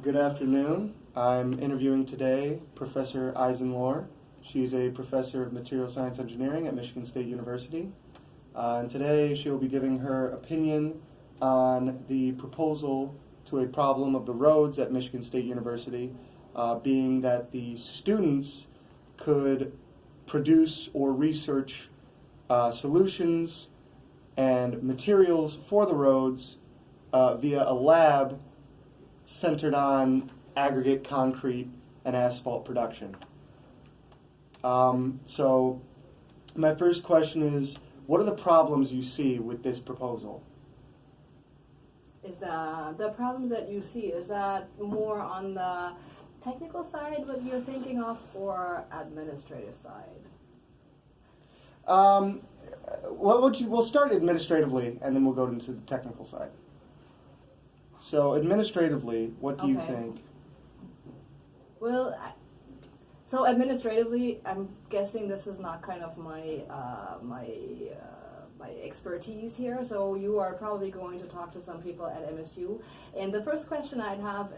Good afternoon. I'm interviewing today Professor Eisenlohr. She's a professor of material science engineering at Michigan State University. And today she will be giving her opinion on the proposal to a problem of the roads at Michigan State University, being that the students could produce or research solutions and materials for the roads via a lab centered on aggregate concrete and asphalt production. So my first question is, what are the problems you see with this proposal? Is the problems that you see, is that more on the technical side what you're thinking of, or administrative side? We'll start administratively and then we'll go into the technical side. So administratively, what do you think? Well, so administratively, I'm guessing this is not kind of my expertise here. So you are probably going to talk to some people at MSU. And the first question I'd have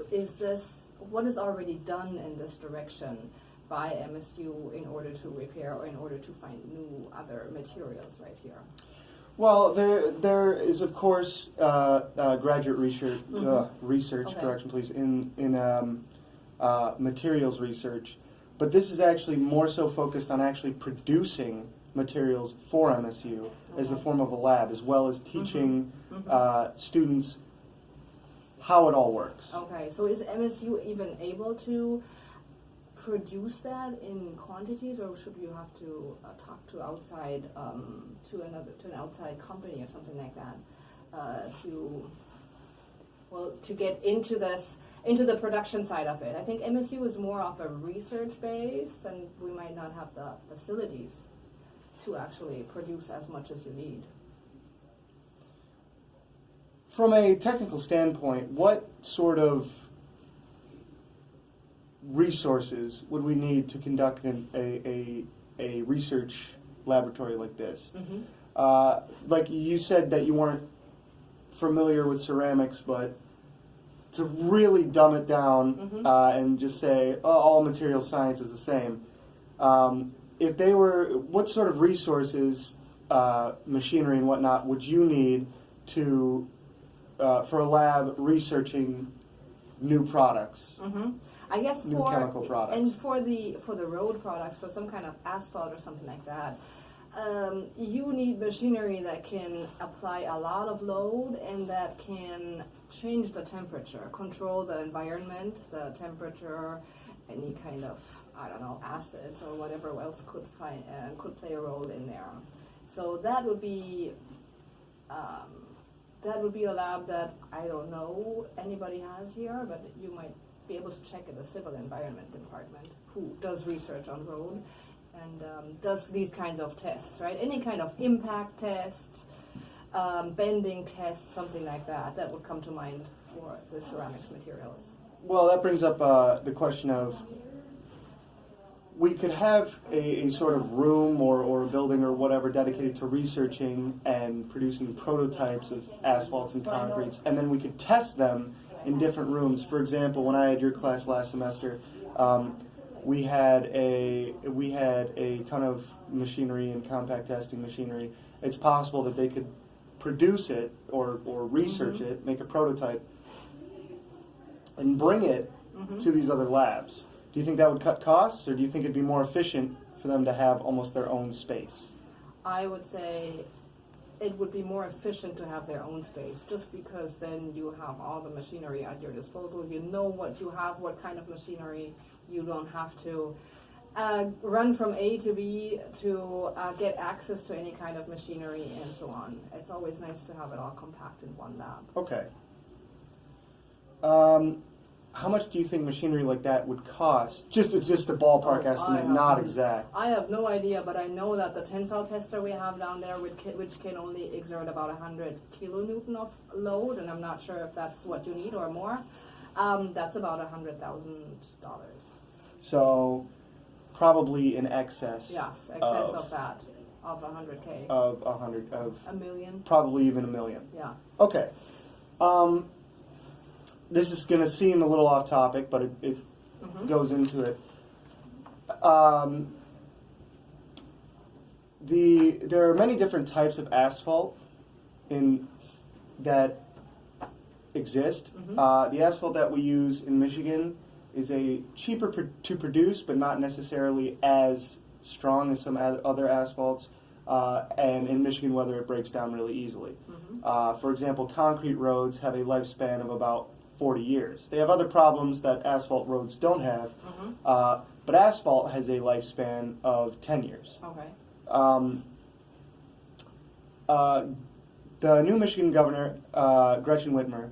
is this, what is already done in this direction by MSU in order to repair or in order to find new other materials right here? Well, there is, of course, graduate research, Okay. correction please, in materials research. But this is actually more so focused on actually producing materials for MSU as the form of a lab, as well as teaching students how it all works. Okay, so is MSU even able to produce that in quantities, or should you have to talk to outside to an outside company or something like that to get into the production side of it? I think MSU is more of a research base, and we might not have the facilities to actually produce as much as you need. From a technical standpoint, what sort of resources would we need to conduct a research laboratory like this? Like you said that you weren't familiar with ceramics, but to really dumb it down and just say, oh, all material science is the same. If they were, what sort of resources, machinery and whatnot, would you need to for a lab researching new products? I guess new chemical products. And for the road products, for some kind of asphalt or something like that, you need machinery that can apply a lot of load and that can change the temperature, control the environment, the temperature, any kind of, I don't know, acids or whatever else could play a role in there. So that would be a lab that I don't know anybody has here, but you might be able to check in the civil environment department, who does research on road and does these kinds of tests, right? Any kind of impact test, bending test, something like that, that would come to mind for the ceramics materials. Well, that brings up the question of, we could have a sort of room or a building or whatever dedicated to researching and producing prototypes of asphalts and concretes, and then we could test them in different rooms. For example, when I had your class last semester, we had a ton of machinery and compact testing machinery. It's possible that they could produce it or research it, make a prototype, and bring it to these other labs. Do you think that would cut costs, or do you think it'd be more efficient for them to have almost their own space? I would say it would be more efficient to have their own space, just because then you have all the machinery at your disposal. You know what you have, what kind of machinery. You don't have to run from A to B to get access to any kind of machinery and so on. It's always nice to have it all compact in one lab. Okay. How much do you think machinery like that would cost? Just a ballpark estimate, not exact. I have no idea, but I know that the tensile tester we have down there, which can only exert about 100 kilonewton of load, and I'm not sure if that's what you need or more, that's about $100,000. So probably in excess. Yes, excess of that, of 100K. Of 100, of $1 million. probably even $1 million. Yeah. Okay. this is going to seem a little off topic, but it goes into it. There are many different types of asphalt that exist. The asphalt that we use in Michigan is cheaper to produce, but not necessarily as strong as some other asphalts. And in Michigan weather, it breaks down really easily. For example, concrete roads have a lifespan of about 40 years. They have other problems that asphalt roads don't have, but asphalt has a lifespan of 10 years. Okay. The new Michigan governor, Gretchen Whitmer,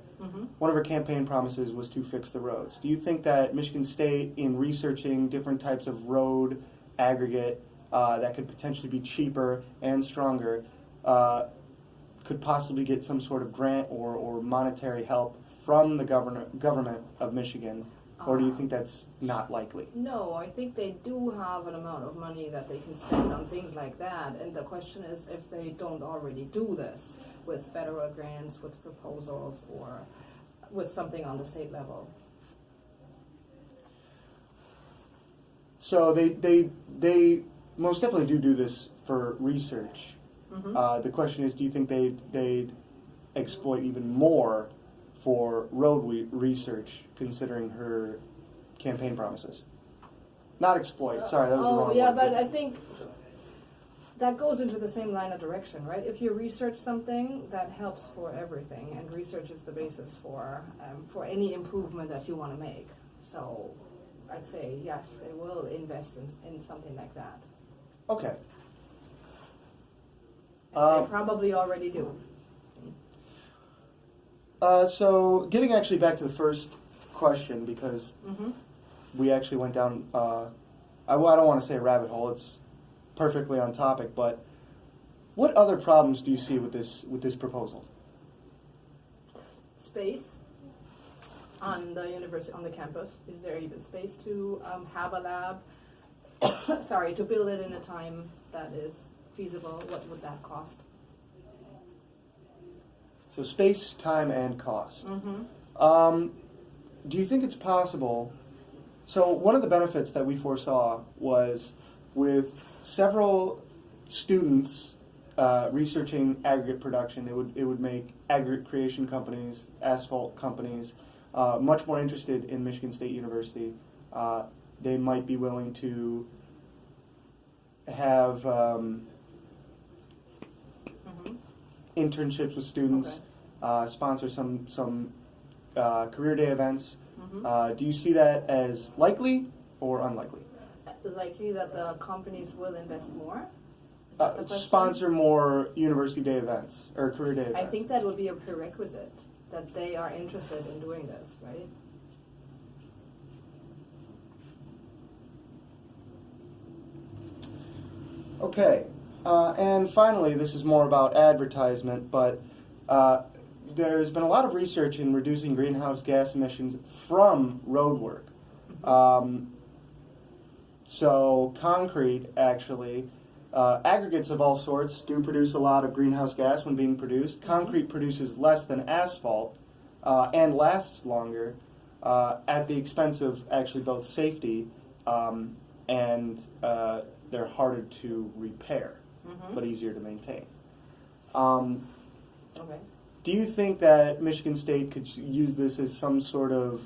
one of her campaign promises was to fix the roads. Do you think that Michigan State, in researching different types of road aggregate that could potentially be cheaper and stronger, could possibly get some sort of grant or monetary help from the government of Michigan? Or do you think that's not likely? No, I think they do have an amount of money that they can spend on things like that. And the question is if they don't already do this with federal grants, with proposals, or with something on the state level. So they most definitely do this for research. The question is, do you think they'd exploit even more for road research, considering her campaign promises? Not exploit, sorry, that was the wrong word. Oh, yeah, but I think that goes into the same line of direction, right? If you research something, that helps for everything, and research is the basis for any improvement that you want to make. So I'd say, yes, they will invest in something like that. Okay. And they probably already do. So getting actually back to the first question, because we actually went down, I don't want to say a rabbit hole, it's perfectly on topic, but what other problems do you see with this proposal? Space on the university, on the campus. Is there even space to have a lab? Sorry, to build it in a time that is feasible? What would that cost? So space, time, and cost. Do you think it's possible? So one of the benefits that we foresaw was with several students researching aggregate production, it would make aggregate creation companies, asphalt companies, much more interested in Michigan State University. They might be willing to have internships with students, sponsor some career day events. Do you see that as likely or unlikely? Likely that the companies will invest more? Sponsor more university day events or career day events. I think that would be a prerequisite, that they are interested in doing this, right? Okay. And finally, this is more about advertisement, but there's been a lot of research in reducing greenhouse gas emissions from road work. So concrete, actually, aggregates of all sorts do produce a lot of greenhouse gas when being produced. Concrete produces less than asphalt and lasts longer at the expense of actually both safety and they're harder to repair, but easier to maintain. Okay. Do you think that Michigan State could use this as some sort of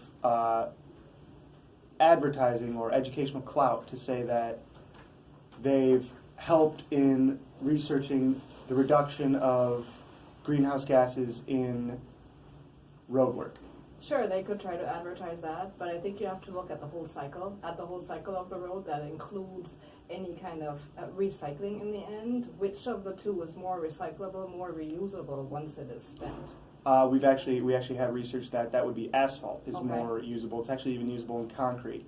advertising or educational clout to say that they've helped in researching the reduction of greenhouse gases in road work? Sure, they could try to advertise that, but I think you have to look at the whole cycle, of the road. That includes any kind of recycling in the end. Which of the two is more recyclable, more reusable once it is spent? We actually have research that would be asphalt is more usable. It's actually even usable in concrete.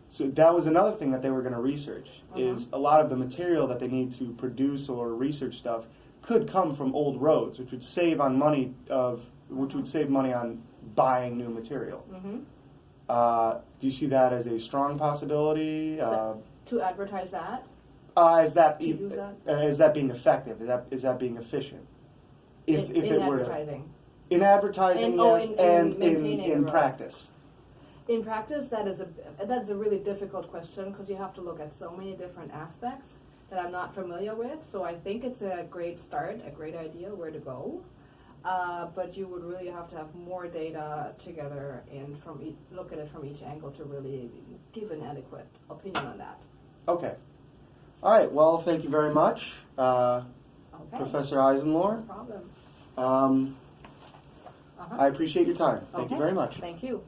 So that was another thing that they were going to research, is a lot of the material that they need to produce or research stuff could come from old roads, which would save on money on buying new material. Do you see that as a strong possibility? To advertise that? Is that to use that? Is that being effective? Is that being efficient? If in it were advertising. In advertising, yes, and maintaining a in road. practice. In practice, that is a really difficult question because you have to look at so many different aspects that I'm not familiar with. So I think it's a great start, a great idea where to go. But you would really have to have more data together and look at it from each angle to really give an adequate opinion on that. Okay. All right. Well, thank you very much, Okay. Professor Eisenlohr. No problem. I appreciate your time. Thank you very much. Thank you.